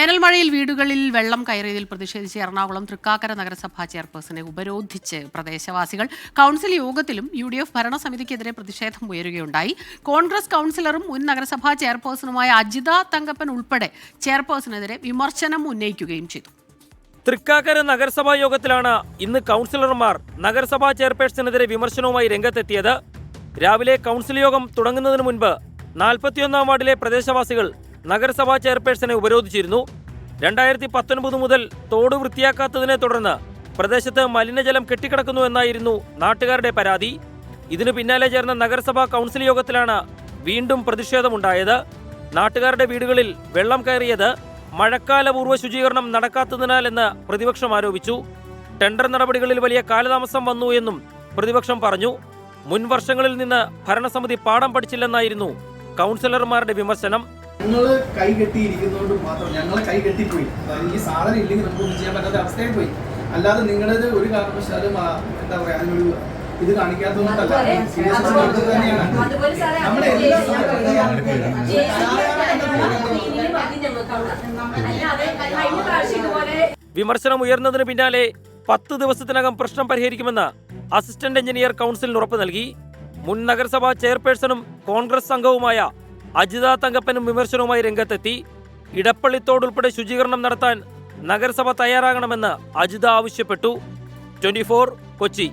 വേനൽ മഴയിൽ വീടുകളിൽ വെള്ളം കയറിയതിൽ പ്രതിഷേധിച്ച് എറണാകുളം തൃക്കാക്കര നഗരസഭാ ചെയർപേഴ്സണെ ഉപരോധിച്ച് പ്രദേശവാസികൾ. കൗൺസിൽ യോഗത്തിലും UDF ഭരണസമിതിക്കെതിരെ പ്രതിഷേധം ഉയരുകയുണ്ടായി. കോൺഗ്രസ് കൗൺസിലറും മുൻ നഗരസഭാ ചെയർപേഴ്സണുമായ അജിത തങ്കപ്പൻ ഉൾപ്പെടെ ചെയർപേഴ്സണെതിരെ വിമർശനം ഉന്നയിക്കുകയും ചെയ്തു. തൃക്കാക്കര നഗരസഭാ യോഗത്തിലാണ് ഇന്ന് കൗൺസിലർമാർ നഗരസഭാ ചെയർപേഴ്സണെതിരെ വിമർശനവുമായി രംഗത്തെത്തിയത്. രാവിലെ കൗൺസിൽ യോഗം തുടങ്ങുന്നതിന് മുൻപ് 41-ാം വാർഡിലെ പ്രദേശവാസികൾ നഗരസഭാ ചെയർപേഴ്സണെ ഉപരോധിച്ചിരുന്നു. 2019 മുതൽ തോട് വൃത്തിയാക്കാത്തതിനെ തുടർന്ന് പ്രദേശത്ത് മലിനജലം കെട്ടിക്കിടക്കുന്നു എന്നായിരുന്നു നാട്ടുകാരുടെ പരാതി. ഇതിനു പിന്നാലെ ചേർന്ന നഗരസഭാ കൗൺസിൽ യോഗത്തിലാണ് വീണ്ടും പ്രതിഷേധമുണ്ടായത്. നാട്ടുകാരുടെ വീടുകളിൽ വെള്ളം കയറിയത് മഴക്കാലപൂർവ്വ ശുചീകരണം നടക്കാത്തതിനാലെന്ന് പ്രതിപക്ഷം ആരോപിച്ചു. ടെൻഡർ നടപടികളിൽ വലിയ കാലതാമസം വന്നു എന്നും പ്രതിപക്ഷം പറഞ്ഞു. മുൻ വർഷങ്ങളിൽ നിന്ന് ഭരണസമിതി പാഠം പഠിച്ചില്ലെന്നായിരുന്നു കൗൺസിലർമാരുടെ വിമർശനം. ഞങ്ങൾ കൈ കെട്ടിയിരിക്കുന്നതുകൊണ്ട് മാത്രം ഞങ്ങളെ കൈ കെട്ടിപ്പോയി. ഈ സാധനം ഇല്ലെങ്കിൽ നമുക്കൊന്നും ചെയ്യാൻ പറ്റാത്ത അവസ്ഥയിൽ പോയി. അല്ലാതെ നിങ്ങളത് ഒരു കാരണവശാലും എന്താ പറയാ അതിനൊരു ഇത് കാണിക്കാത്തതുകൊണ്ടല്ല. വിമർശനം ഉയർന്നതിന് പിന്നാലെ 10 ദിവസത്തിനകം പ്രശ്നം പരിഹരിക്കുമെന്ന് അസിസ്റ്റന്റ് എഞ്ചിനീയർ കൗൺസിലിന് ഉറപ്പ് നൽകി. മുൻ നഗരസഭാ ചെയർപേഴ്സണും കോൺഗ്രസ് അംഗവുമായ അജിത തങ്കപ്പനും വിമർശനവുമായി രംഗത്തെത്തി. ഇടപ്പള്ളിത്തോടുൾപ്പെടെ ശുചീകരണം നടത്താൻ നഗരസഭ തയ്യാറാകണമെന്ന് അജിത ആവശ്യപ്പെട്ടു. 24 കൊച്ചി.